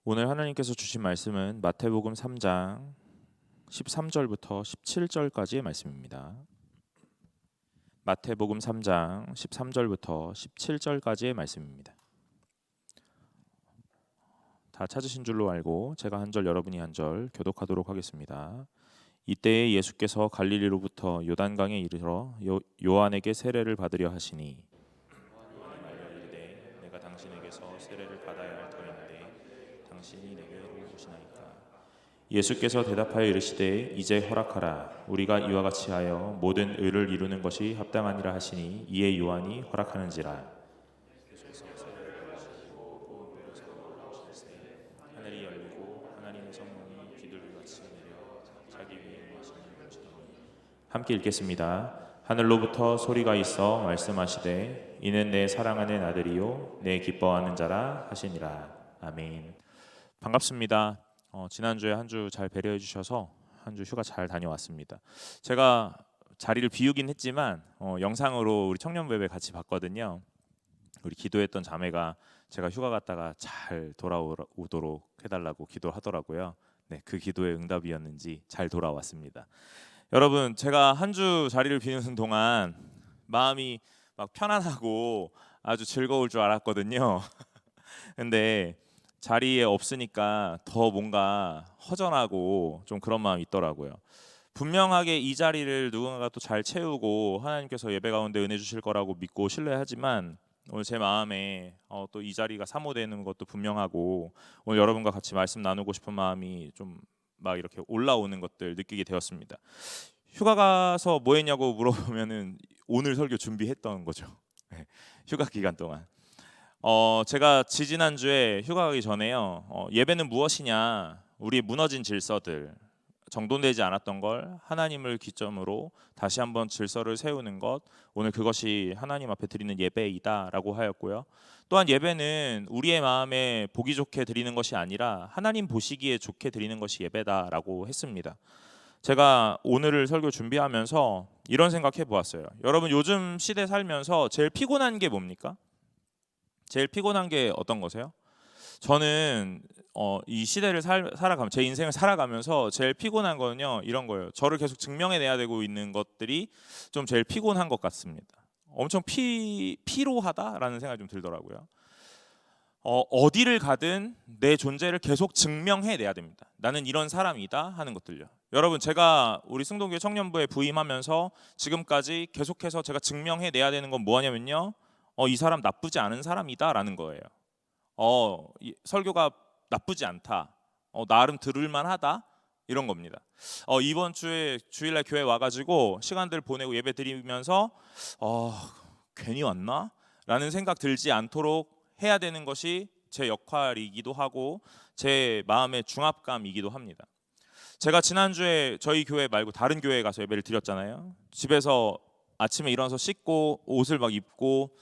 오늘 하나님께서 주신 말씀은 마태복음 3장 13절부터 17절까지의 말씀입니다. 마태복음 3장 13절부터 17절까지의 말씀입니다. 다 찾으신 줄로 알고 제가 한 절 여러분이 한 절 교독하도록 하겠습니다. 이때에 예수께서 갈릴리로부터 요단강에 이르러 요한에게 세례를 받으려 하시니 요한이 말려 이르되 내가 당신에게서 세례를 받아야 할 터인데 당신이 내게로 오시나이까. 예수께서 대답하여 이르시되 이제 허락하라. 우리가 이와 같이 하여 모든 의를 이루는 것이 합당하니라 하시니 이에 요한이 허락하는지라. 하늘이 열리고 하나님의 성령이 비둘기같이 내려 자기 위에 임하시는 것처럼. 함께 읽겠습니다. 하늘로부터 소리가 있어 말씀하시되 이는 내 사랑하는 아들이요 내 기뻐하는 자라 하시니라. 아멘. 반갑습니다. 지난주에 한 주 잘 배려해 주셔서 한 주 휴가 잘 다녀왔습니다. 제가 자리를 비우긴 했지만 영상으로 우리 청년부에 같이 봤거든요. 우리 기도했던 자매가 제가 휴가 갔다가 잘 돌아오도록 해달라고 기도하더라고요. 네, 그 기도의 응답이었는지 잘 돌아왔습니다. 여러분, 제가 한 주 자리를 비우는 동안 마음이 막 편안하고 아주 즐거울 줄 알았거든요. 근데 자리에 없으니까 더 뭔가 허전하고 좀 그런 마음이 있더라고요. 분명하게 이 자리를 누군가가 또 잘 채우고 하나님께서 예배 가운데 은혜 주실 거라고 믿고 신뢰하지만 오늘 제 마음에 또 이 자리가 사모되는 것도 분명하고 오늘 여러분과 같이 말씀 나누고 싶은 마음이 좀 막 이렇게 올라오는 것들 느끼게 되었습니다. 휴가 가서 뭐 했냐고 물어보면은 오늘 설교 준비했던 거죠. 네, 휴가 기간 동안. 제가 지지난주에 휴가 가기 전에요. 예배는 무엇이냐? 우리의 무너진 질서들, 정돈되지 않았던 걸 하나님을 기점으로 다시 한번 질서를 세우는 것, 오늘 그것이 하나님 앞에 드리는 예배이다라고 하였고요. 또한 예배는 우리의 마음에 보기 좋게 드리는 것이 아니라 하나님 보시기에 좋게 드리는 것이 예배다라고 했습니다. 제가 오늘을 설교 준비하면서 이런 생각해 보았어요. 여러분 요즘 시대 살면서 제일 피곤한 게 뭡니까? 제일 피곤한 게 어떤 거세요? 저는 이 시대를 살아가면 제 인생을 살아가면서 제일 피곤한 거는요 이런 거예요. 저를 계속 증명해내야 되고 있는 것들이 좀 제일 피곤한 것 같습니다. 엄청 피로하다라는 생각이 좀 들더라고요. 어디를 가든 내 존재를 계속 증명해내야 됩니다. 나는 이런 사람이다 하는 것들요. 여러분 제가 우리 승동교회 청년부에 부임하면서 지금까지 계속해서 제가 증명해내야 되는 건 뭐냐면요. 이 사람 나쁘지 않은 사람이다라는 거예요. 설교가 나쁘지 않다. 나름 들을만하다. 이런 겁니다. 이번 주에 주일날 교회 와가지고 시간들 보내고 예배 드리면서 괜히 왔나? 라는 생각 들지 않도록 해야 되는 것이 제 역할이기도 하고 제 마음의 중압감이기도 합니다. 제가 지난주에 저희 교회 말고 다른 교회에 가서 예배를 드렸잖아요. 집에서 아침에 일어나서 씻고 옷을 막 입고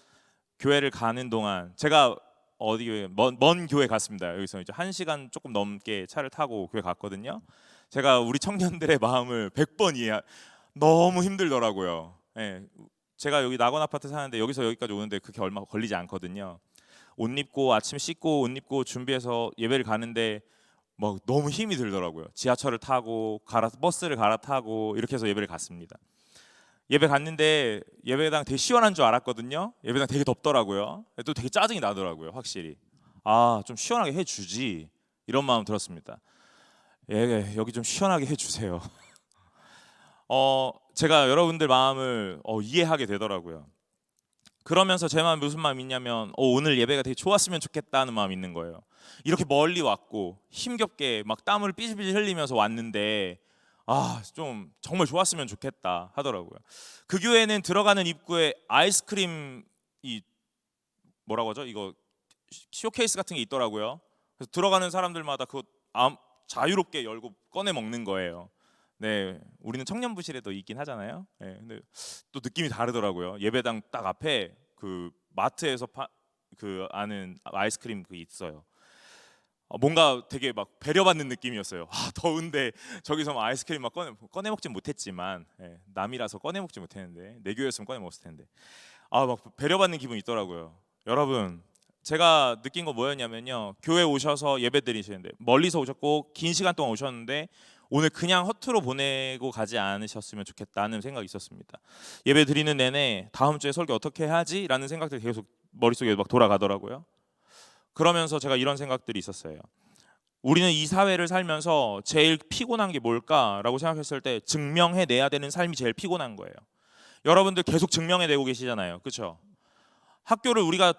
교회를 가는 동안 제가 어디 먼 교회 갔습니다. 여기서 이제 1시간 조금 넘게 차를 타고 교회 갔거든요. 제가 우리 청년들의 마음을 100번 너무 힘들더라고요. 예. 제가 여기 낙원 아파트 사는데 여기서 여기까지 오는데 그렇게 얼마 걸리지 않거든요. 옷 입고 아침 씻고 옷 입고 준비해서 예배를 가는데 막 너무 힘이 들더라고요. 지하철을 타고 버스를 갈아타고 이렇게 해서 예배를 갔습니다. 예배 갔는데 예배당 되게 시원한 줄 알았거든요. 예배당 되게 덥더라고요. 또 되게 짜증이 나더라고요. 확실히 좀 시원하게 해주지 이런 마음 들었습니다. 예, 여기 좀 시원하게 해주세요. 제가 여러분들 마음을 이해하게 되더라고요. 그러면서 제 마음이 무슨 마음이 있냐면 오늘 예배가 되게 좋았으면 좋겠다는 마음이 있는 거예요. 이렇게 멀리 왔고 힘겹게 막 땀을 삐질삐질 흘리면서 왔는데 좀 정말 좋았으면 좋겠다 하더라고요. 그 교회는 들어가는 입구에 아이스크림 뭐라고 하죠? 이거 쇼케이스 같은 게 있더라고요. 그래서 들어가는 사람들마다 그거 자유롭게 열고 꺼내 먹는 거예요. 네, 우리는 청년부실에도 있긴 하잖아요. 네, 근데 또 느낌이 다르더라고요. 예배당 딱 앞에 그 마트에서 그 아는 아이스크림 그 있어요. 뭔가 되게 막 배려받는 느낌이었어요. 더운데 저기서 막 아이스크림 막 꺼내 먹진 못했지만 남이라서 꺼내 먹지 못했는데 내 교회였으면 꺼내 먹었을 텐데 막 배려받는 기분이 있더라고요. 여러분 제가 느낀 거 뭐였냐면요, 교회 오셔서 예배 드리시는데 멀리서 오셨고 긴 시간 동안 오셨는데 오늘 그냥 허투루 보내고 가지 않으셨으면 좋겠다는 생각이 있었습니다. 예배 드리는 내내 다음 주에 설교 어떻게 해야지? 라는 생각들이 계속 머릿속에 막 돌아가더라고요. 그러면서 제가 이런 생각들이 있었어요. 우리는 이 사회를 살면서 제일 피곤한 게 뭘까라고 생각했을 때 증명해내야 되는 삶이 제일 피곤한 거예요. 여러분들 계속 증명해내고 계시잖아요. 그렇죠? 학교를 우리가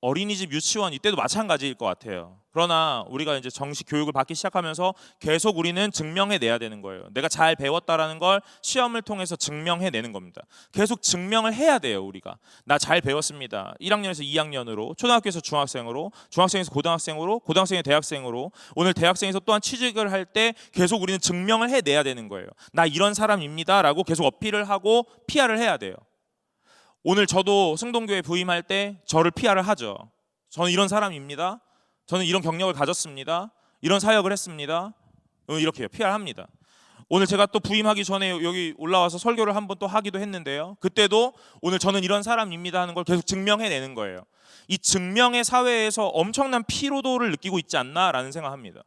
어린이집, 유치원 이때도 마찬가지일 것 같아요. 그러나 우리가 이제 정식 교육을 받기 시작하면서 계속 우리는 증명해내야 되는 거예요. 내가 잘 배웠다라는 걸 시험을 통해서 증명해내는 겁니다. 계속 증명을 해야 돼요. 우리가 나 잘 배웠습니다. 1학년에서 2학년으로, 초등학교에서 중학생으로, 중학생에서 고등학생으로, 고등학생에서 대학생으로, 오늘 대학생에서 또한 취직을 할 때 계속 우리는 증명을 해내야 되는 거예요. 나 이런 사람입니다 라고 계속 어필을 하고 PR을 해야 돼요. 오늘 저도 승동교회 부임할 때 저를 PR을 하죠. 저는 이런 사람입니다. 저는 이런 경력을 가졌습니다. 이런 사역을 했습니다. 이렇게 PR합니다. 오늘 제가 또 부임하기 전에 여기 올라와서 설교를 한번 또 하기도 했는데요. 그때도 오늘 저는 이런 사람입니다 하는 걸 계속 증명해내는 거예요. 이 증명의 사회에서 엄청난 피로도를 느끼고 있지 않나라는 생각합니다.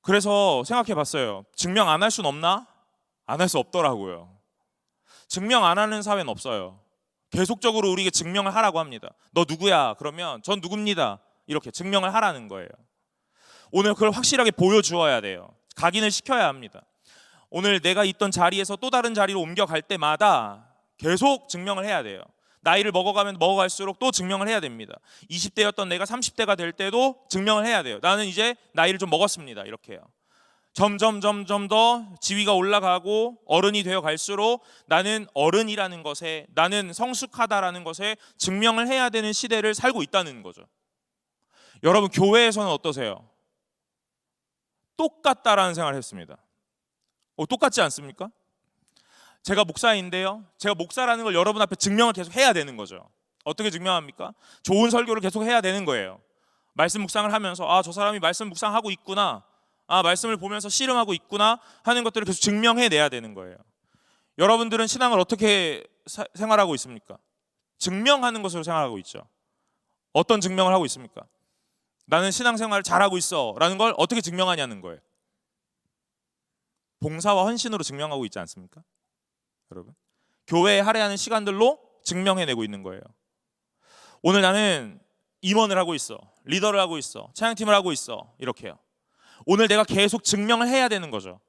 그래서 생각해봤어요. 증명 안 할 수는 없나? 안 할 수 없더라고요. 증명 안 하는 사회는 없어요. 계속적으로 우리에게 증명을 하라고 합니다. 너 누구야? 그러면 전 누굽니다. 이렇게 증명을 하라는 거예요. 오늘 그걸 확실하게 보여주어야 돼요. 각인을 시켜야 합니다. 오늘 내가 있던 자리에서 또 다른 자리로 옮겨갈 때마다 계속 증명을 해야 돼요. 나이를 먹어가면 먹어갈수록 또 증명을 해야 됩니다. 20대였던 내가 30대가 될 때도 증명을 해야 돼요. 나는 이제 나이를 좀 먹었습니다. 이렇게요. 점점 더 지위가 올라가고 어른이 되어 갈수록 나는 어른이라는 것에, 나는 성숙하다라는 것에 증명을 해야 되는 시대를 살고 있다는 거죠. 여러분, 교회에서는 어떠세요? 똑같다라는 생각을 했습니다. 똑같지 않습니까? 제가 목사인데요, 제가 목사라는 걸 여러분 앞에 증명을 계속 해야 되는 거죠. 어떻게 증명합니까? 좋은 설교를 계속 해야 되는 거예요. 말씀 묵상을 하면서 저 사람이 말씀 묵상하고 있구나, 말씀을 보면서 씨름하고 있구나 하는 것들을 계속 증명해내야 되는 거예요. 여러분들은 신앙을 어떻게 생활하고 있습니까? 증명하는 것으로 생활하고 있죠. 어떤 증명을 하고 있습니까? 나는 신앙생활을 잘하고 있어 라는 걸 어떻게 증명하냐는 거예요. 봉사와 헌신으로 증명하고 있지 않습니까? 여러분, 교회에 할애하는 시간들로 증명해내고 있는 거예요. 오늘 나는 임원을 하고 있어, 리더를 하고 있어, 찬양팀을 하고 있어, 이렇게요. 오늘 내가 계속 증명을 해야 되는 거죠.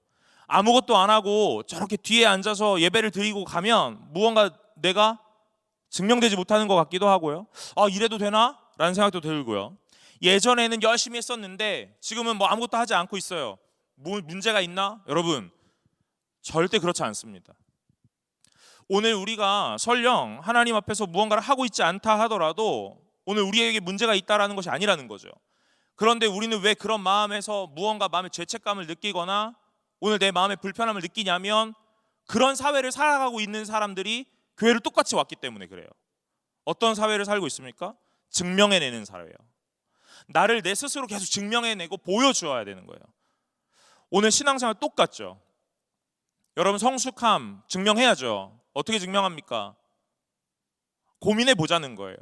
아무것도 안 하고 저렇게 뒤에 앉아서 예배를 드리고 가면 무언가 내가 증명되지 못하는 것 같기도 하고요. 이래도 되나? 라는 생각도 들고요. 예전에는 열심히 했었는데 지금은 뭐 아무것도 하지 않고 있어요. 뭐 문제가 있나? 여러분, 절대 그렇지 않습니다. 오늘 우리가 설령 하나님 앞에서 무언가를 하고 있지 않다 하더라도 오늘 우리에게 문제가 있다라는 것이 아니라는 거죠. 그런데 우리는 왜 그런 마음에서 무언가 마음의 죄책감을 느끼거나 오늘 내 마음의 불편함을 느끼냐면 그런 사회를 살아가고 있는 사람들이 교회를 똑같이 왔기 때문에 그래요. 어떤 사회를 살고 있습니까? 증명해내는 사회예요. 나를 내 스스로 계속 증명해내고 보여주어야 되는 거예요. 오늘 신앙생활 똑같죠. 여러분, 성숙함 증명해야죠. 어떻게 증명합니까? 고민해 보자는 거예요.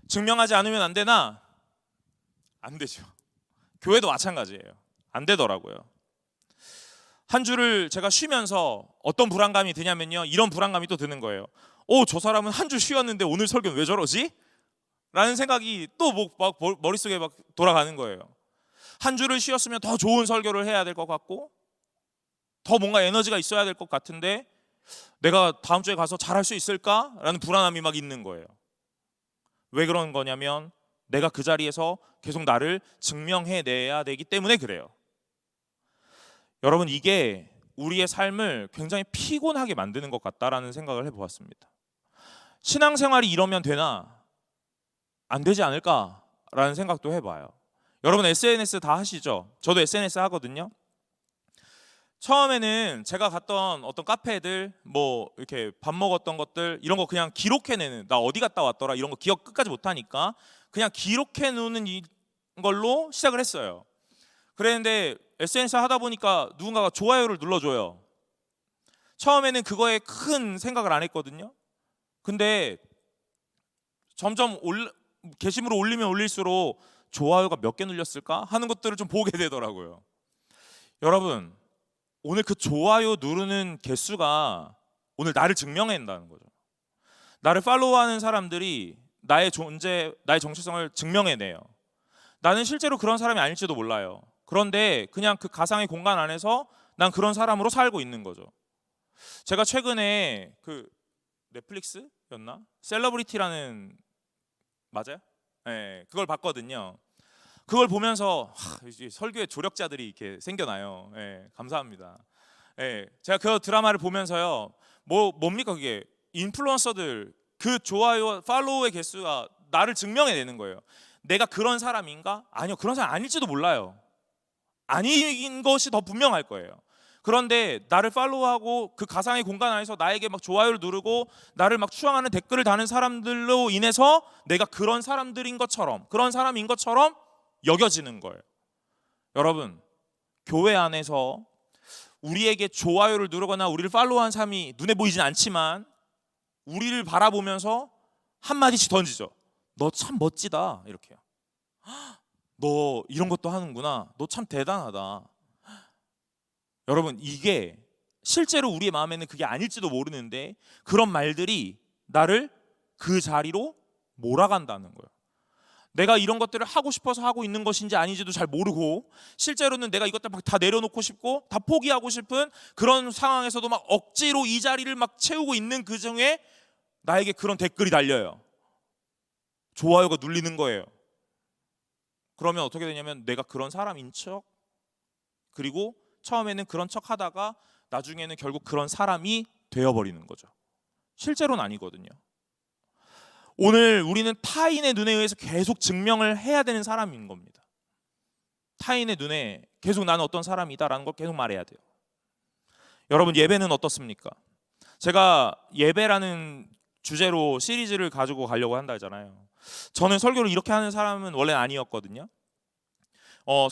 증명하지 않으면 안 되나? 안 되죠. 교회도 마찬가지예요. 안 되더라고요. 한 주를 제가 쉬면서 어떤 불안감이 드냐면요, 이런 불안감이 또 드는 거예요. 저 사람은 한 주 쉬었는데 오늘 설교는 왜 저러지? 라는 생각이 또 막 머릿속에 막 돌아가는 거예요. 한 주를 쉬었으면 더 좋은 설교를 해야 될 것 같고 더 뭔가 에너지가 있어야 될 것 같은데 내가 다음 주에 가서 잘할 수 있을까? 라는 불안함이 막 있는 거예요. 왜 그런 거냐면 내가 그 자리에서 계속 나를 증명해내야 되기 때문에 그래요. 여러분, 이게 우리의 삶을 굉장히 피곤하게 만드는 것 같다라는 생각을 해보았습니다. 신앙생활이 이러면 되나? 안 되지 않을까라는 생각도 해봐요. 여러분, SNS 다 하시죠? 저도 SNS 하거든요. 처음에는 제가 갔던 어떤 카페들, 뭐 이렇게 밥 먹었던 것들 이런 거 그냥 기록해내는, 나 어디 갔다 왔더라 이런 거 기억 끝까지 못하니까 그냥 기록해놓는 걸로 시작을 했어요. 그랬는데 SNS 하다 보니까 누군가가 좋아요를 눌러줘요. 처음에는 그거에 큰 생각을 안 했거든요. 근데 점점 게시물을 올리면 올릴수록 좋아요가 몇 개 눌렸을까 하는 것들을 좀 보게 되더라고요. 여러분, 오늘 그 좋아요 누르는 개수가 오늘 나를 증명한다는 거죠. 나를 팔로우하는 사람들이 나의 존재, 나의 정체성을 증명해내요. 나는 실제로 그런 사람이 아닐지도 몰라요. 그런데 그냥 그 가상의 공간 안에서 난 그런 사람으로 살고 있는 거죠. 제가 최근에 그 넷플릭스였나? 셀러브리티라는, 맞아요? 네, 그걸 봤거든요. 그걸 보면서 설교의 조력자들이 이렇게 생겨나요. 네, 감사합니다. 네, 제가 그 드라마를 보면서요, 뭡니까 그게? 인플루언서들 그 좋아요, 팔로우의 개수가 나를 증명해내는 거예요. 내가 그런 사람인가? 아니요, 그런 사람 아닐지도 몰라요. 아닌 것이 더 분명할 거예요. 그런데 나를 팔로우하고 그 가상의 공간 안에서 나에게 막 좋아요를 누르고 나를 막 추앙하는 댓글을 다는 사람들로 인해서 내가 그런 사람들인 것처럼, 그런 사람인 것처럼 여겨지는 거예요. 여러분, 교회 안에서 우리에게 좋아요를 누르거나 우리를 팔로우한 사람이 눈에 보이진 않지만 우리를 바라보면서 한마디씩 던지죠. 너 참 멋지다, 이렇게요. 너 이런 것도 하는구나. 너 참 대단하다. 여러분, 이게 실제로 우리의 마음에는 그게 아닐지도 모르는데 그런 말들이 나를 그 자리로 몰아간다는 거예요. 내가 이런 것들을 하고 싶어서 하고 있는 것인지 아닌지도 잘 모르고 실제로는 내가 이것들 막 다 내려놓고 싶고 다 포기하고 싶은 그런 상황에서도 막 억지로 이 자리를 막 채우고 있는 그 중에 나에게 그런 댓글이 달려요. 좋아요가 눌리는 거예요. 그러면 어떻게 되냐면 내가 그런 사람인 척, 그리고 처음에는 그런 척 하다가 나중에는 결국 그런 사람이 되어버리는 거죠. 실제로는 아니거든요. 오늘 우리는 타인의 눈에 의해서 계속 증명을 해야 되는 사람인 겁니다. 타인의 눈에 계속 나는 어떤 사람이다라는 걸 계속 말해야 돼요. 여러분, 예배는 어떻습니까? 제가 예배라는 주제로 시리즈를 가지고 가려고 한다 했잖아요. 저는 설교를 이렇게 하는 사람은 원래 아니었거든요.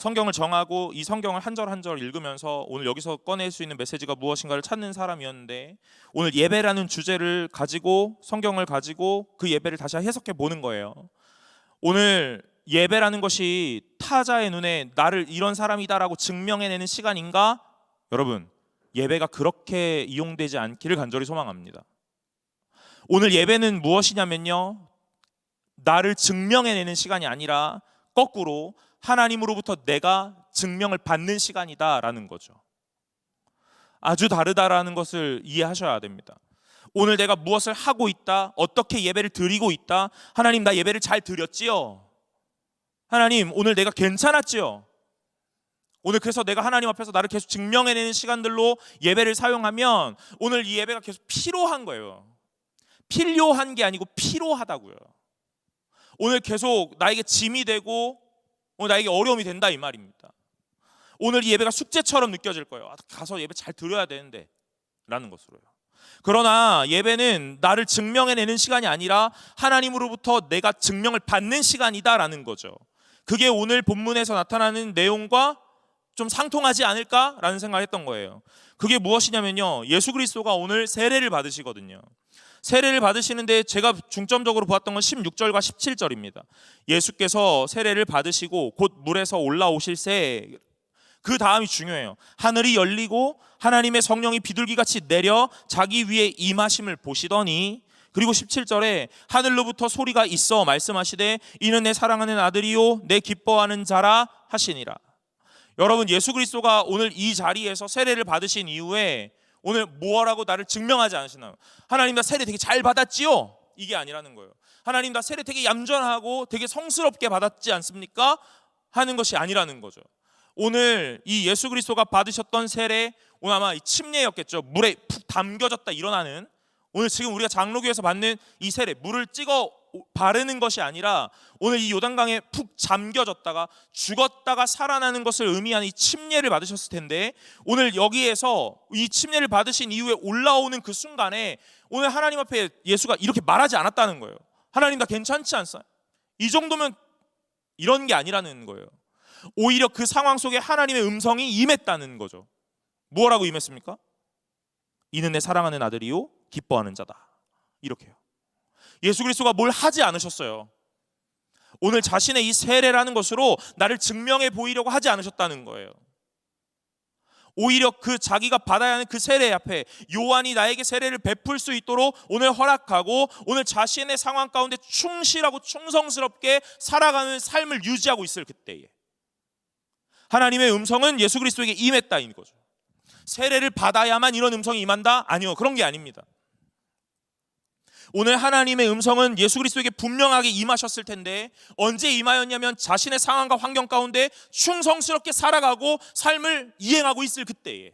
성경을 정하고 이 성경을 한 절 한 절 읽으면서 오늘 여기서 꺼낼 수 있는 메시지가 무엇인가를 찾는 사람이었는데 오늘 예배라는 주제를 가지고 성경을 가지고 그 예배를 다시 해석해 보는 거예요. 오늘 예배라는 것이 타자의 눈에 나를 이런 사람이다라고 증명해내는 시간인가? 여러분, 예배가 그렇게 이용되지 않기를 간절히 소망합니다. 오늘 예배는 무엇이냐면요, 나를 증명해내는 시간이 아니라 거꾸로 하나님으로부터 내가 증명을 받는 시간이다라는 거죠. 아주 다르다라는 것을 이해하셔야 됩니다. 오늘 내가 무엇을 하고 있다, 어떻게 예배를 드리고 있다, 하나님 나 예배를 잘 드렸지요, 하나님 오늘 내가 괜찮았지요, 오늘 그래서 내가 하나님 앞에서 나를 계속 증명해내는 시간들로 예배를 사용하면 오늘 이 예배가 계속 필요한 거예요. 필요한 게 아니고 필요하다고요. 오늘 계속 나에게 짐이 되고 오늘 나에게 어려움이 된다 이 말입니다. 오늘 이 예배가 숙제처럼 느껴질 거예요. 가서 예배 잘 드려야 되는데 라는 것으로요. 그러나 예배는 나를 증명해내는 시간이 아니라 하나님으로부터 내가 증명을 받는 시간이다라는 거죠. 그게 오늘 본문에서 나타나는 내용과 좀 상통하지 않을까라는 생각을 했던 거예요. 그게 무엇이냐면요, 예수 그리스도가 오늘 세례를 받으시거든요. 세례를 받으시는데 제가 중점적으로 보았던 건 16절과 17절입니다. 예수께서 세례를 받으시고 곧 물에서 올라오실새, 그 다음이 중요해요. 하늘이 열리고 하나님의 성령이 비둘기같이 내려 자기 위에 임하심을 보시더니, 그리고 17절에 하늘로부터 소리가 있어 말씀하시되 이는 내 사랑하는 아들이요 내 기뻐하는 자라 하시니라. 여러분, 예수 그리스도가 오늘 이 자리에서 세례를 받으신 이후에 오늘 뭐라고 나를 증명하지 않으시나요? 하나님 나 세례 되게 잘 받았지요? 이게 아니라는 거예요. 하나님 나 세례 되게 얌전하고 되게 성스럽게 받았지 않습니까? 하는 것이 아니라는 거죠. 오늘 이 예수 그리스도가 받으셨던 세례, 오늘 아마 침례였겠죠. 물에 푹 담겨졌다 일어나는, 오늘 지금 우리가 장로교에서 받는 이 세례, 물을 찍어 바르는 것이 아니라 오늘 이 요단강에 푹 잠겨졌다가 죽었다가 살아나는 것을 의미하는 이 침례를 받으셨을 텐데, 오늘 여기에서 이 침례를 받으신 이후에 올라오는 그 순간에 오늘 하나님 앞에 예수가 이렇게 말하지 않았다는 거예요. 하나님 나 괜찮지 않아요? 이 정도면, 이런 게 아니라는 거예요. 오히려 그 상황 속에 하나님의 음성이 임했다는 거죠. 뭐라고 임했습니까? 이는 내 사랑하는 아들이요 기뻐하는 자다, 이렇게요. 예수 그리스도가 뭘 하지 않으셨어요. 오늘 자신의 이 세례라는 것으로 나를 증명해 보이려고 하지 않으셨다는 거예요. 오히려 그 자기가 받아야 하는 그 세례 앞에 요한이 나에게 세례를 베풀 수 있도록 오늘 허락하고 오늘 자신의 상황 가운데 충실하고 충성스럽게 살아가는 삶을 유지하고 있을 그때에 하나님의 음성은 예수 그리스도에게 임했다인 거죠. 세례를 받아야만 이런 음성이 임한다? 아니요, 그런 게 아닙니다. 오늘 하나님의 음성은 예수 그리스도에게 분명하게 임하셨을 텐데 언제 임하였냐면 자신의 상황과 환경 가운데 충성스럽게 살아가고 삶을 이행하고 있을 그때에,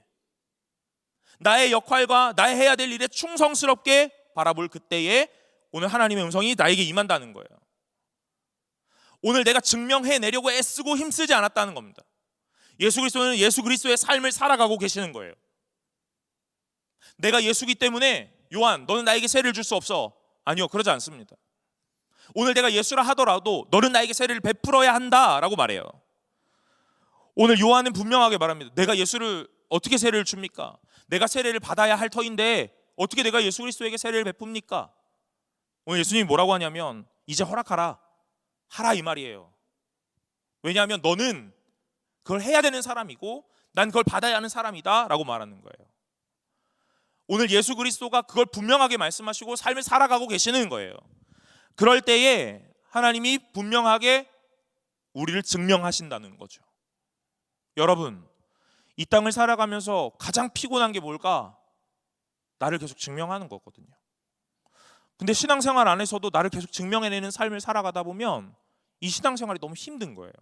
나의 역할과 나의 해야 될 일에 충성스럽게 바라볼 그때에 오늘 하나님의 음성이 나에게 임한다는 거예요. 오늘 내가 증명해내려고 애쓰고 힘쓰지 않았다는 겁니다. 예수 그리스도는 예수 그리스도의 삶을 살아가고 계시는 거예요. 내가 예수기 때문에 요한 너는 나에게 세례를 줄 수 없어. 아니요, 그러지 않습니다. 오늘 내가 예수라 하더라도 너는 나에게 세례를 베풀어야 한다라고 말해요. 오늘 요한은 분명하게 말합니다. 내가 예수를 어떻게 세례를 줍니까? 내가 세례를 받아야 할 터인데 어떻게 내가 예수 그리스도에게 세례를 베풉니까? 오늘 예수님이 뭐라고 하냐면 이제 허락하라, 하라 이 말이에요. 왜냐하면 너는 그걸 해야 되는 사람이고 난 그걸 받아야 하는 사람이다 라고 말하는 거예요. 오늘 예수 그리스도가 그걸 분명하게 말씀하시고 삶을 살아가고 계시는 거예요. 그럴 때에 하나님이 분명하게 우리를 증명하신다는 거죠. 여러분, 이 땅을 살아가면서 가장 피곤한 게 뭘까? 나를 계속 증명하는 거거든요. 근데 신앙생활 안에서도 나를 계속 증명해내는 삶을 살아가다 보면 이 신앙생활이 너무 힘든 거예요.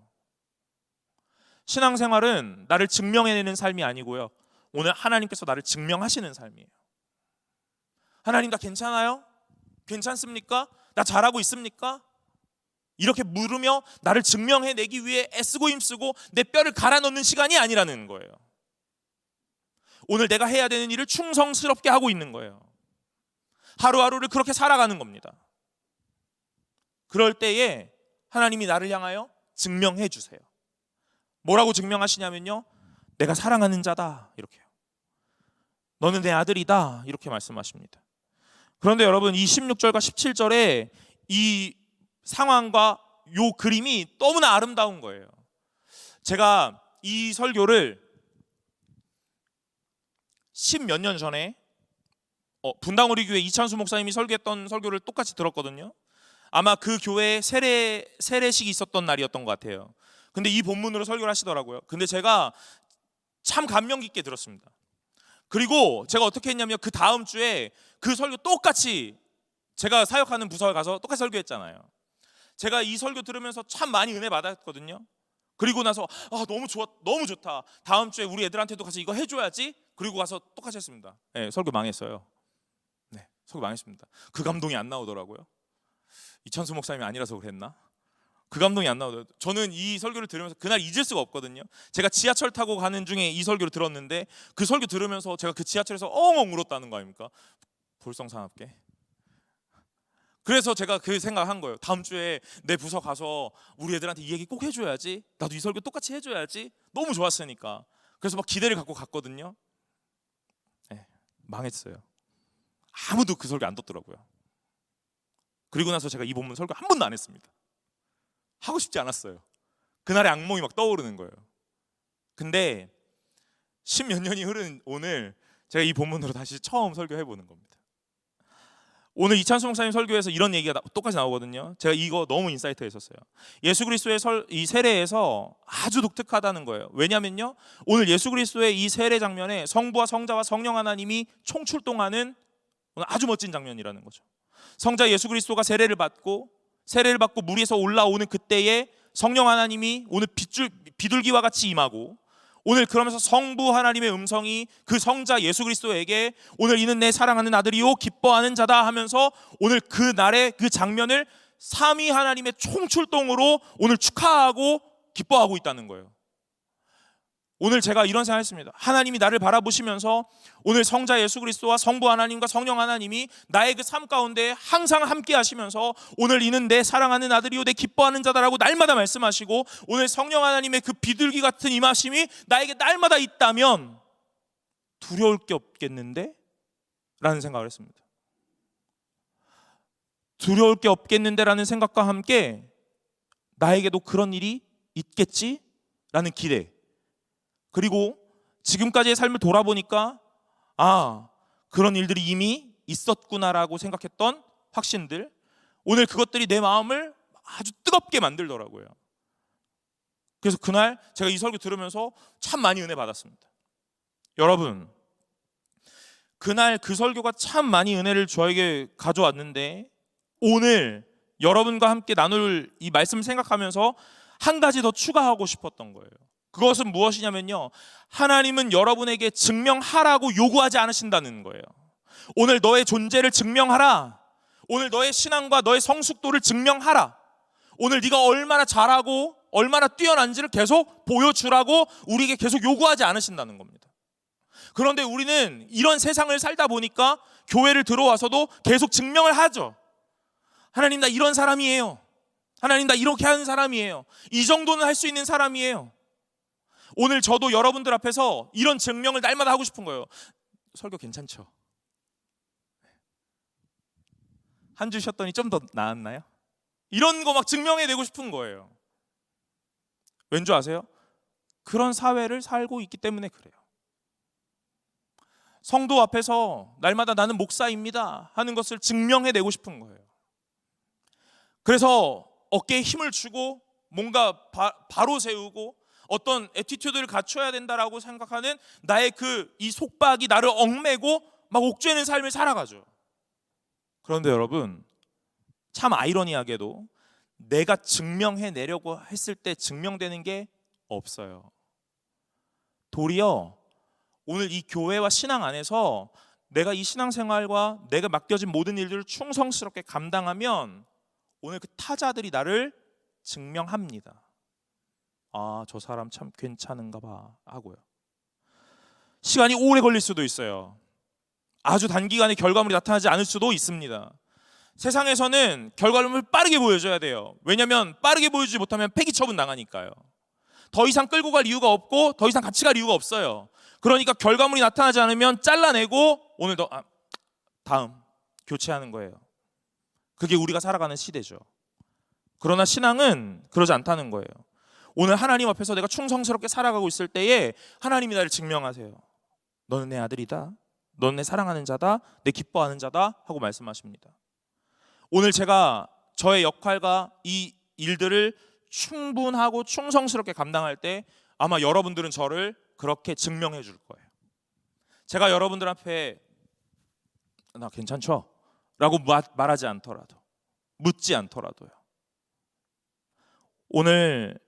신앙생활은 나를 증명해내는 삶이 아니고요, 오늘 하나님께서 나를 증명하시는 삶이에요. 하나님 나 괜찮아요? 괜찮습니까? 나 잘하고 있습니까? 이렇게 물으며 나를 증명해내기 위해 애쓰고 힘쓰고 내 뼈를 갈아 넣는 시간이 아니라는 거예요. 오늘 내가 해야 되는 일을 충성스럽게 하고 있는 거예요. 하루하루를 그렇게 살아가는 겁니다. 그럴 때에 하나님이 나를 향하여 증명해 주세요. 뭐라고 증명하시냐면요, 내가 사랑하는 자다 이렇게요. 너는 내 아들이다 이렇게 말씀하십니다. 그런데 여러분, 이 16절과 17절에 이 상황과 요 그림이 너무나 아름다운 거예요. 제가 이 설교를 10몇 년 전에 분당우리 교회 이찬수 목사님이 설교했던 설교를 똑같이 들었거든요. 아마 그 교회에 세례식이 있었던 날이었던 것 같아요. 근데 이 본문으로 설교를 하시더라고요. 근데 제가 참 감명 깊게 들었습니다. 그리고 제가 어떻게 했냐면 그 다음 주에 그 설교 똑같이 제가 사역하는 부서에 가서 똑같이 설교했잖아요. 제가 이 설교 들으면서 참 많이 은혜 받았거든요. 그리고 나서 너무 좋다. 다음 주에 우리 애들한테도 가서 이거 해줘야지. 그리고 가서 똑같이 했습니다. 네, 설교 망했어요. 네, 설교 망했습니다. 그 감동이 안 나오더라고요. 이찬수 목사님이 아니라서 그랬나? 그 감동이 안 나오더라고요. 저는 이 설교를 들으면서 그날 잊을 수가 없거든요. 제가 지하철 타고 가는 중에 이 설교를 들었는데 그 설교 들으면서 제가 그 지하철에서 엉엉 울었다는 거 아닙니까? 볼썽사납게. 그래서 제가 그 생각한 거예요. 다음 주에 내 부서 가서 우리 애들한테 이 얘기 꼭 해줘야지. 나도 이 설교 똑같이 해줘야지. 너무 좋았으니까. 그래서 막 기대를 갖고 갔거든요. 네, 망했어요. 아무도 그 설교 안 듣더라고요. 그리고 나서 제가 이 본문 설교 한 번도 안 했습니다. 하고 싶지 않았어요. 그날의 악몽이 막 떠오르는 거예요. 근데 10몇 년이 흐른 오늘 제가 이 본문으로 다시 처음 설교해보는 겁니다. 오늘 이찬수 목사님 설교에서 이런 얘기가 똑같이 나오거든요. 제가 이거 너무 인사이트가 있었어요. 예수 그리스도의 이 세례에서 아주 독특하다는 거예요. 왜냐면요, 오늘 예수 그리스도의 이 세례 장면에 성부와 성자와 성령 하나님이 총출동하는 오늘 아주 멋진 장면이라는 거죠. 성자 예수 그리스도가 세례를 받고 물 위에서 올라오는 그때에 성령 하나님이 오늘 비둘기와 같이 임하고, 오늘 그러면서 성부 하나님의 음성이 그 성자 예수 그리스도에게 오늘 이는 내 사랑하는 아들이요 기뻐하는 자다 하면서 오늘 그 날의 그 장면을 삼위 하나님의 총출동으로 오늘 축하하고 기뻐하고 있다는 거예요. 오늘 제가 이런 생각했습니다. 하나님이 나를 바라보시면서 오늘 성자 예수 그리스도와 성부 하나님과 성령 하나님이 나의 그 삶 가운데 항상 함께 하시면서 오늘 이는 내 사랑하는 아들이요 내 기뻐하는 자다라고 날마다 말씀하시고, 오늘 성령 하나님의 그 비둘기 같은 임하심이 나에게 날마다 있다면 두려울 게 없겠는데? 라는 생각을 했습니다. 두려울 게 없겠는데라는 생각과 함께 나에게도 그런 일이 있겠지라는 기대, 그리고 지금까지의 삶을 돌아보니까 그런 일들이 이미 있었구나라고 생각했던 확신들, 오늘 그것들이 내 마음을 아주 뜨겁게 만들더라고요. 그래서 그날 제가 이 설교 들으면서 참 많이 은혜 받았습니다. 여러분, 그날 그 설교가 참 많이 은혜를 저에게 가져왔는데, 오늘 여러분과 함께 나눌 이 말씀을 생각하면서 한 가지 더 추가하고 싶었던 거예요. 그것은 무엇이냐면요, 하나님은 여러분에게 증명하라고 요구하지 않으신다는 거예요. 오늘 너의 존재를 증명하라, 오늘 너의 신앙과 너의 성숙도를 증명하라, 오늘 네가 얼마나 잘하고 얼마나 뛰어난지를 계속 보여주라고 우리에게 계속 요구하지 않으신다는 겁니다. 그런데 우리는 이런 세상을 살다 보니까 교회를 들어와서도 계속 증명을 하죠. 하나님, 나 이런 사람이에요. 하나님, 나 이렇게 하는 사람이에요. 이 정도는 할 수 있는 사람이에요. 오늘 저도 여러분들 앞에서 이런 증명을 날마다 하고 싶은 거예요. 설교 괜찮죠? 한 주 쉬었더니 좀 더 나았나요? 이런 거 막 증명해내고 싶은 거예요. 왠지 아세요? 그런 사회를 살고 있기 때문에 그래요. 성도 앞에서 날마다 나는 목사입니다 하는 것을 증명해내고 싶은 거예요. 그래서 어깨에 힘을 주고 뭔가 바로 세우고 어떤 애티튜드를 갖춰야 된다라고 생각하는 나의 이 속박이 나를 얽매고 막 옥죄는 삶을 살아가죠. 그런데 여러분, 참 아이러니하게도 내가 증명해내려고 했을 때 증명되는 게 없어요. 도리어 오늘 이 교회와 신앙 안에서 내가 이 신앙생활과 내가 맡겨진 모든 일들을 충성스럽게 감당하면 오늘 그 타자들이 나를 증명합니다. 저 사람 참 괜찮은가 봐 하고요. 시간이 오래 걸릴 수도 있어요. 아주 단기간에 결과물이 나타나지 않을 수도 있습니다. 세상에서는 결과물을 빠르게 보여줘야 돼요. 왜냐하면 빠르게 보여주지 못하면 폐기 처분 나가니까요. 더 이상 끌고 갈 이유가 없고 더 이상 같이 갈 이유가 없어요. 그러니까 결과물이 나타나지 않으면 잘라내고 오늘 다음 교체하는 거예요. 그게 우리가 살아가는 시대죠. 그러나 신앙은 그러지 않다는 거예요. 오늘 하나님 앞에서 내가 충성스럽게 살아가고 있을 때에 하나님이 나를 증명하세요. 너는 내 아들이다, 너는 내 사랑하는 자다, 내 기뻐하는 자다 하고 말씀하십니다. 오늘 제가 저의 역할과 이 일들을 충분하고 충성스럽게 감당할 때 아마 여러분들은 저를 그렇게 증명해 줄 거예요. 제가 여러분들 앞에 나 괜찮죠? 라고 말하지 않더라도, 묻지 않더라도요. 오늘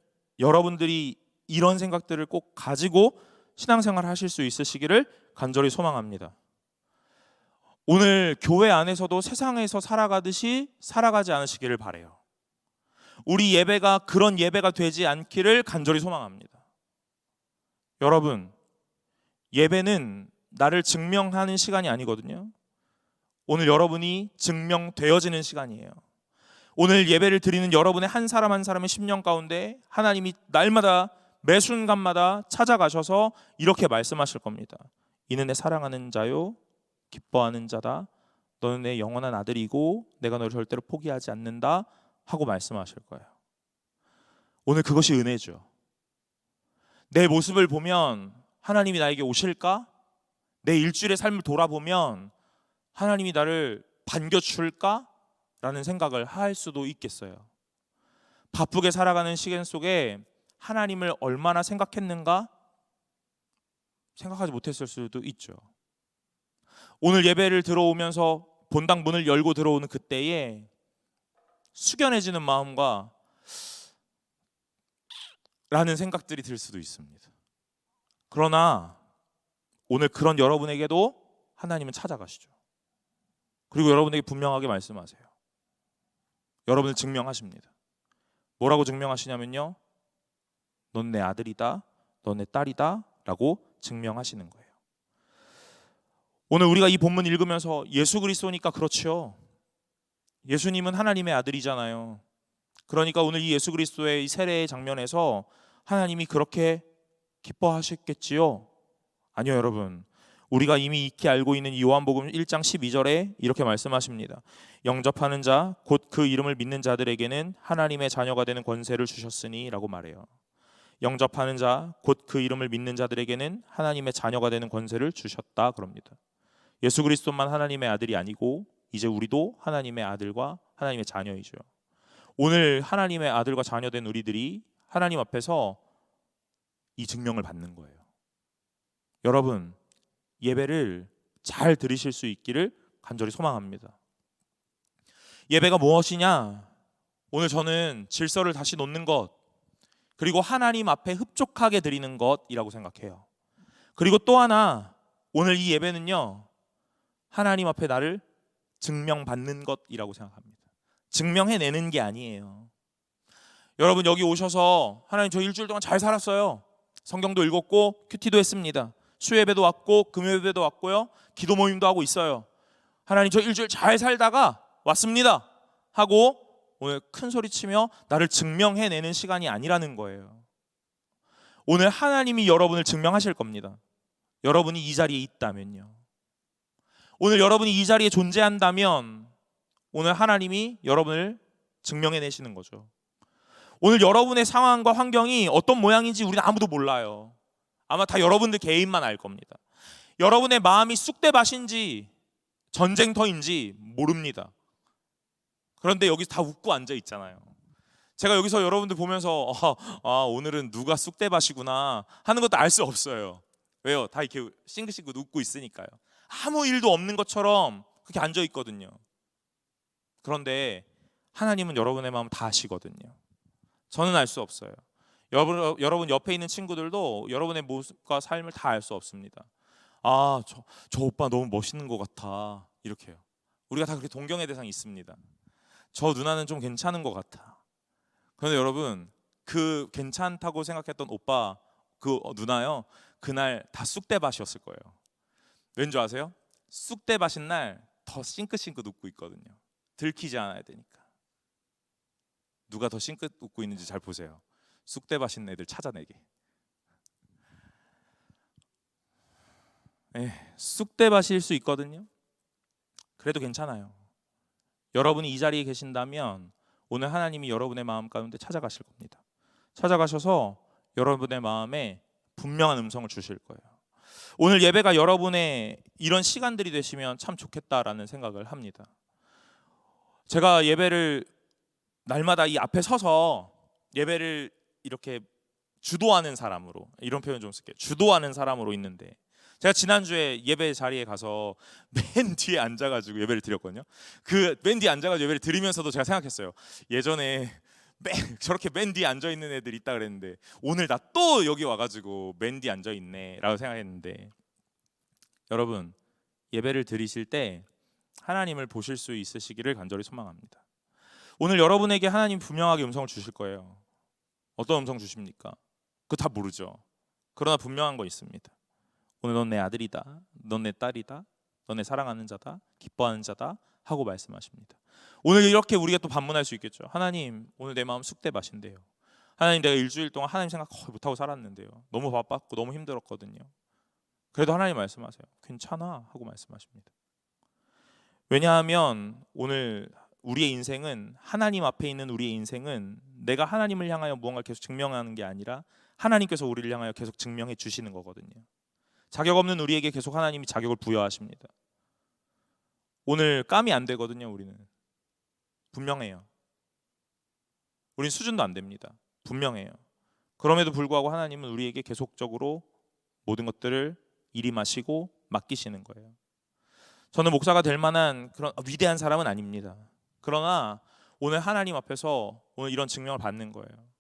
여러분들이 이런 생각들을 꼭 가지고 신앙생활 하실 수 있으시기를 간절히 소망합니다. 오늘 교회 안에서도 세상에서 살아가듯이 살아가지 않으시기를 바라요. 우리 예배가 그런 예배가 되지 않기를 간절히 소망합니다. 여러분, 예배는 나를 증명하는 시간이 아니거든요. 오늘 여러분이 증명되어지는 시간이에요. 오늘 예배를 드리는 여러분의 한 사람 한 사람의 심령 가운데 하나님이 날마다 매 순간마다 찾아가셔서 이렇게 말씀하실 겁니다. 이는 내 사랑하는 자요 기뻐하는 자다. 너는 내 영원한 아들이고 내가 너를 절대로 포기하지 않는다 하고 말씀하실 거예요. 오늘 그것이 은혜죠. 내 모습을 보면 하나님이 나에게 오실까? 내 일주일의 삶을 돌아보면 하나님이 나를 반겨줄까? 라는 생각을 할 수도 있겠어요. 바쁘게 살아가는 시간 속에 하나님을 얼마나 생각했는가? 생각하지 못했을 수도 있죠. 오늘 예배를 들어오면서 본당 문을 열고 들어오는 그때에 숙연해지는 마음과 라는 생각들이 들 수도 있습니다. 그러나 오늘 그런 여러분에게도 하나님은 찾아가시죠. 그리고 여러분에게 분명하게 말씀하세요. 여러분을 증명하십니다. 뭐라고 증명하시냐면요, 넌 내 아들이다, 넌 내 딸이다 라고 증명하시는 거예요. 오늘 우리가 이 본문 읽으면서 예수 그리스도니까 그렇죠. 예수님은 하나님의 아들이잖아요. 그러니까 오늘 이 예수 그리스도의 이 세례의 장면에서 하나님이 그렇게 기뻐하셨겠지요? 아니요, 여러분. 우리가 이미 익히 알고 있는 요한복음 1장 12절에 이렇게 말씀하십니다. 영접하는 자 곧 그 이름을 믿는 자들에게는 하나님의 자녀가 되는 권세를 주셨으니 라고 말해요. 영접하는 자 곧 그 이름을 믿는 자들에게는 하나님의 자녀가 되는 권세를 주셨다 그럽니다. 예수 그리스도만 하나님의 아들이 아니고 이제 우리도 하나님의 아들과 하나님의 자녀이죠. 오늘 하나님의 아들과 자녀된 우리들이 하나님 앞에서 이 증명을 받는 거예요. 여러분, 예배를 잘 들으실 수 있기를 간절히 소망합니다. 예배가 무엇이냐? 오늘 저는 질서를 다시 놓는 것, 그리고 하나님 앞에 흡족하게 드리는 것이라고 생각해요. 그리고 또 하나, 오늘 이 예배는요, 하나님 앞에 나를 증명받는 것이라고 생각합니다. 증명해내는 게 아니에요. 여러분, 여기 오셔서 하나님 저 일주일 동안 잘 살았어요. 성경도 읽었고 큐티도 했습니다. 수예배도 왔고 금요예배도 왔고요. 기도 모임도 하고 있어요. 하나님 저 일주일 잘 살다가 왔습니다 하고 오늘 큰 소리 치며 나를 증명해내는 시간이 아니라는 거예요. 오늘 하나님이 여러분을 증명하실 겁니다. 여러분이 이 자리에 있다면요. 오늘 여러분이 이 자리에 존재한다면 오늘 하나님이 여러분을 증명해내시는 거죠. 오늘 여러분의 상황과 환경이 어떤 모양인지 우리는 아무도 몰라요. 아마 다 여러분들 개인만 알 겁니다. 여러분의 마음이 쑥대밭인지 전쟁터인지 모릅니다. 그런데 여기 다 웃고 앉아 있잖아요. 제가 여기서 여러분들 보면서 오늘은 누가 쑥대밭이구나 하는 것도 알 수 없어요. 왜요? 다 이렇게 싱긋싱긋 웃고 있으니까요. 아무 일도 없는 것처럼 그렇게 앉아 있거든요. 그런데 하나님은 여러분의 마음 다 아시거든요. 저는 알 수 없어요. 여러분 옆에 있는 친구들도 여러분의 모습과 삶을 다 알 수 없습니다. 저 오빠 너무 멋있는 것 같아. 이렇게요. 우리가 다 그렇게 동경의 대상이 있습니다. 저 누나는 좀 괜찮은 것 같아. 그런데 여러분, 그 괜찮다고 생각했던 오빠, 그 누나요, 그날 다 쑥대밭이었을 거예요. 왠지 아세요? 쑥대밭인 날 더 싱긋싱긋 웃고 있거든요. 들키지 않아야 되니까. 누가 더 싱긋 웃고 있는지 잘 보세요. 쑥대밭인 애들 찾아내게. 쑥대밭일 수 있거든요. 그래도 괜찮아요. 여러분이 이 자리에 계신다면 오늘 하나님이 여러분의 마음 가운데 찾아가실 겁니다. 찾아가셔서 여러분의 마음에 분명한 음성을 주실 거예요. 오늘 예배가 여러분의 이런 시간들이 되시면 참 좋겠다라는 생각을 합니다. 제가 예배를 날마다 이 앞에 서서 예배를 이렇게 주도하는 사람으로, 이런 표현 좀 쓸게요. 주도하는 사람으로 있는데, 제가 지난주에 예배 자리에 가서 맨 뒤에 앉아가지고 예배를 드렸거든요. 그 맨 뒤에 앉아가지고 예배를 드리면서도 제가 생각했어요. 예전에 저렇게 맨 뒤에 앉아 있는 애들 있다 그랬는데 오늘 나 또 여기 와가지고 맨 뒤에 앉아 있네라고 생각했는데, 여러분, 예배를 드리실 때 하나님을 보실 수 있으시기를 간절히 소망합니다. 오늘 여러분에게 하나님 분명하게 음성을 주실 거예요. 어떤 음성 주십니까? 그거 다 모르죠. 그러나 분명한 거 있습니다. 오늘 넌 내 아들이다, 넌 내 딸이다, 넌 내 사랑하는 자다, 기뻐하는 자다 하고 말씀하십니다. 오늘 이렇게 우리가 또 반문할 수 있겠죠. 하나님, 오늘 내 마음 쑥대밭인데요. 하나님, 내가 일주일 동안 하나님 생각 거의 못하고 살았는데요. 너무 바빴고 너무 힘들었거든요. 그래도 하나님 말씀하세요. 괜찮아 하고 말씀하십니다. 왜냐하면 오늘 우리의 인생은, 하나님 앞에 있는 우리의 인생은 내가 하나님을 향하여 무언가 계속 증명하는 게 아니라 하나님께서 우리를 향하여 계속 증명해 주시는 거거든요. 자격 없는 우리에게 계속 하나님이 자격을 부여하십니다. 오늘 깜이 안 되거든요. 우리는 분명해요. 우린 수준도 안 됩니다. 분명해요. 그럼에도 불구하고 하나님은 우리에게 계속적으로 모든 것들을 일임하시고 맡기시는 거예요. 저는 목사가 될 만한 그런 위대한 사람은 아닙니다. 그러나 오늘 하나님 앞에서 오늘 이런 증명을 받는 거예요.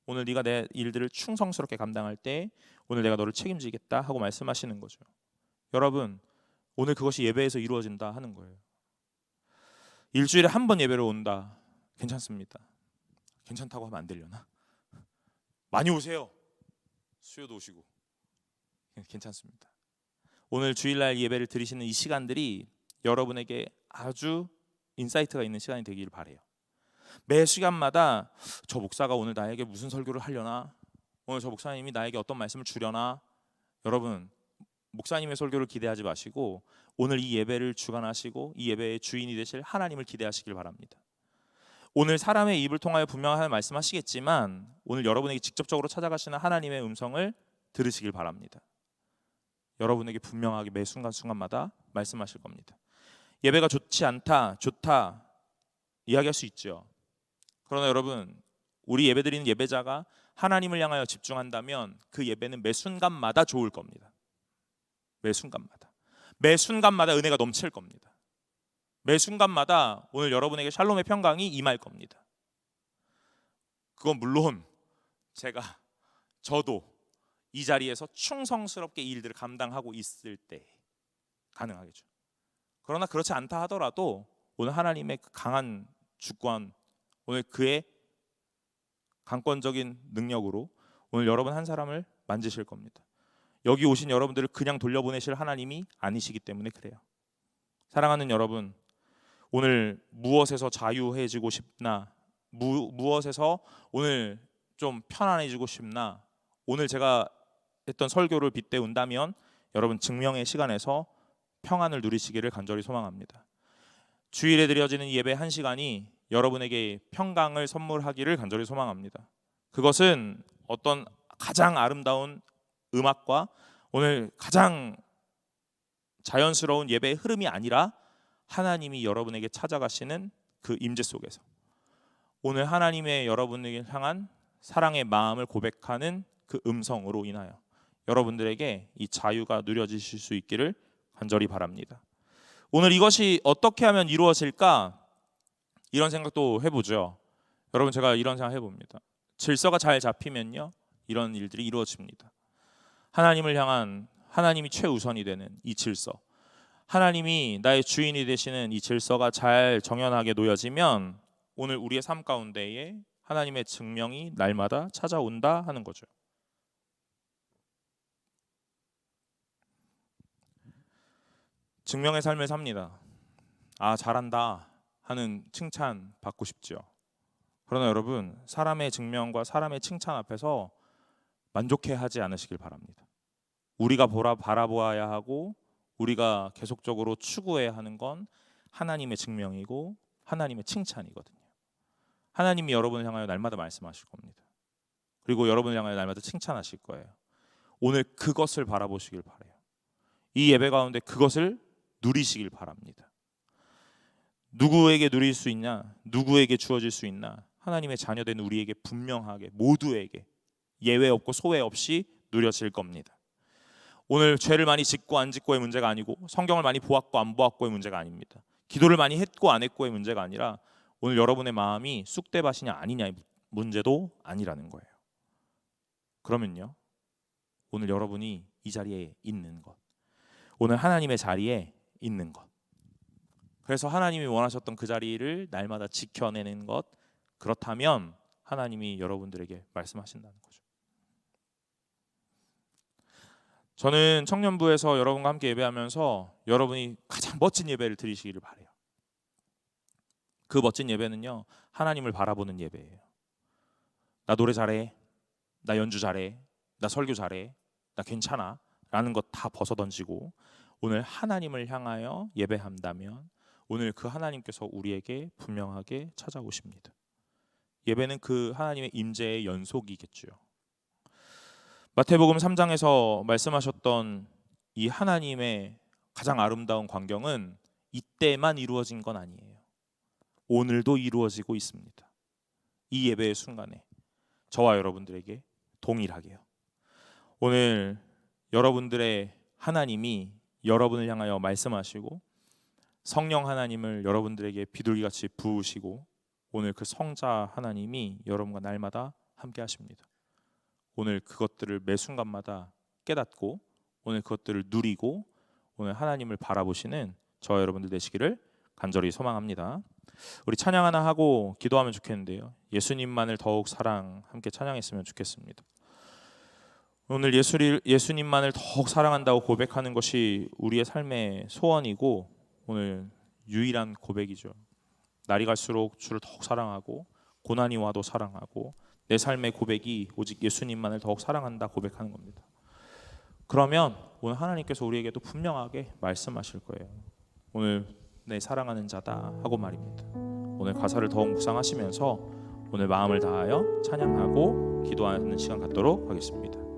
오늘 네가 내 일들을 충성스럽게 감당할 때 오늘 내가 너를 책임지겠다 하고 말씀하시는 거죠. 여러분, 오늘 그것이 예배에서 이루어진다 하는 거예요. 일주일에 한 번 예배를 온다. 괜찮습니다. 괜찮다고 하면 안 되려나? 많이 오세요. 수요도 오시고. 괜찮습니다. 오늘 주일날 예배를 드리시는 이 시간들이 여러분에게 아주 인사이트가 있는 시간이 되기를 바라요. 매 시간마다 저 목사가 오늘 나에게 무슨 설교를 하려나? 오늘 저 목사님이 나에게 어떤 말씀을 주려나? 여러분, 목사님의 설교를 기대하지 마시고 오늘 이 예배를 주관하시고 이 예배의 주인이 되실 하나님을 기대하시길 바랍니다. 오늘 사람의 입을 통하여 분명히 하나님 말씀하시겠지만 오늘 여러분에게 직접적으로 찾아가시는 하나님의 음성을 들으시길 바랍니다. 여러분에게 분명하게 매 순간순간마다 말씀하실 겁니다. 예배가 좋지 않다, 좋다 이야기할 수 있죠. 그러나 여러분, 우리 예배드리는 예배자가 하나님을 향하여 집중한다면 그 예배는 매 순간마다 좋을 겁니다. 매 순간마다. 매 순간마다 은혜가 넘칠 겁니다. 매 순간마다 오늘 여러분에게 샬롬의 평강이 임할 겁니다. 그건 물론 저도 이 자리에서 충성스럽게 이 일들을 감당하고 있을 때 가능하겠죠. 그러나 그렇지 않다 하더라도 오늘 하나님의 그 강한 주권, 오늘 그의 강권적인 능력으로 오늘 여러분 한 사람을 만지실 겁니다. 여기 오신 여러분들을 그냥 돌려보내실 하나님이 아니시기 때문에 그래요. 사랑하는 여러분, 오늘 무엇에서 자유해지고 싶나? 무엇에서 오늘 좀 편안해지고 싶나? 오늘 제가 했던 설교를 빗대운다면 여러분 증명의 시간에서 평안을 누리시기를 간절히 소망합니다. 주일에 드려지는 예배 1시간이 여러분에게 평강을 선물하기를 간절히 소망합니다. 그것은 어떤 가장 아름다운 음악과 오늘 가장 자연스러운 예배의 흐름이 아니라 하나님이 여러분에게 찾아가시는 그 임재 속에서 오늘 하나님의 여러분에게 향한 사랑의 마음을 고백하는 그 음성으로 인하여 여러분들에게 이 자유가 누려지실 수 있기를 간절히 바랍니다. 오늘 이것이 어떻게 하면 이루어질까? 이런 생각도 해보죠. 여러분, 제가 이런 생각 해봅니다. 질서가 잘 잡히면요, 이런 일들이 이루어집니다. 하나님을 향한, 하나님이 최우선이 되는 이 질서, 하나님이 나의 주인이 되시는 이 질서가 잘 정연하게 놓여지면 오늘 우리의 삶 가운데에 하나님의 증명이 날마다 찾아온다 하는 거죠. 증명의 삶을 삽니다. 아, 잘한다 하는 칭찬 받고 싶죠. 그러나 여러분, 사람의 증명과 사람의 칭찬 앞에서 만족해하지 않으시길 바랍니다. 우리가 바라보아야 하고 우리가 계속적으로 추구해야 하는 건 하나님의 증명이고 하나님의 칭찬이거든요. 하나님이 여러분을 향하여 날마다 말씀하실 겁니다. 그리고 여러분을 향하여 날마다 칭찬하실 거예요. 오늘 그것을 바라보시길 바라요. 이 예배 가운데 그것을 누리시길 바랍니다. 누구에게 누릴 수 있냐? 누구에게 주어질 수 있나? 하나님의 자녀된 우리에게 분명하게 모두에게 예외 없고 소외 없이 누려질 겁니다. 오늘 죄를 많이 짓고 안 짓고의 문제가 아니고 성경을 많이 보았고 안 보았고의 문제가 아닙니다. 기도를 많이 했고 안 했고의 문제가 아니라 오늘 여러분의 마음이 쑥대밭이냐 아니냐의 문제도 아니라는 거예요. 그러면요, 오늘 여러분이 이 자리에 있는 것, 오늘 하나님의 자리에 있는 것, 그래서 하나님이 원하셨던 그 자리를 날마다 지켜내는 것, 그렇다면 하나님이 여러분들에게 말씀하신다는 거죠. 저는 청년부에서 여러분과 함께 예배하면서 여러분이 가장 멋진 예배를 드리시기를 바라요. 그 멋진 예배는요, 하나님을 바라보는 예배예요. 나 노래 잘해, 나 연주 잘해, 나 설교 잘해, 나 괜찮아 라는 것 다 벗어던지고 오늘 하나님을 향하여 예배한다면 오늘 그 하나님께서 우리에게 분명하게 찾아오십니다. 예배는 그 하나님의 임재의 연속이겠죠. 마태복음 3장에서 말씀하셨던 이 하나님의 가장 아름다운 광경은 이때만 이루어진 건 아니에요. 오늘도 이루어지고 있습니다. 이 예배의 순간에 저와 여러분들에게 동일하게요. 오늘 여러분들의 하나님이 여러분을 향하여 말씀하시고 성령 하나님을 여러분들에게 비둘기같이 부으시고 오늘 그 성자 하나님이 여러분과 날마다 함께 하십니다. 오늘 그것들을 매 순간마다 깨닫고 오늘 그것들을 누리고 오늘 하나님을 바라보시는 저와 여러분들 되시기를 간절히 소망합니다. 우리 찬양 하나 하고 기도하면 좋겠는데요. 예수님만을 더욱 사랑 함께 찬양했으면 좋겠습니다. 오늘 예수님만을 더욱 사랑한다고 고백하는 것이 우리의 삶의 소원이고 오늘 유일한 고백이죠. 날이 갈수록 주를 더욱 사랑하고 고난이 와도 사랑하고 내 삶의 고백이 오직 예수님만을 더욱 사랑한다 고백하는 겁니다. 그러면 오늘 하나님께서 우리에게도 분명하게 말씀하실 거예요. 오늘 내 사랑하는 자다 하고 말입니다. 오늘 가사를 더욱 묵상하시면서 오늘 마음을 다하여 찬양하고 기도하는 시간 갖도록 하겠습니다.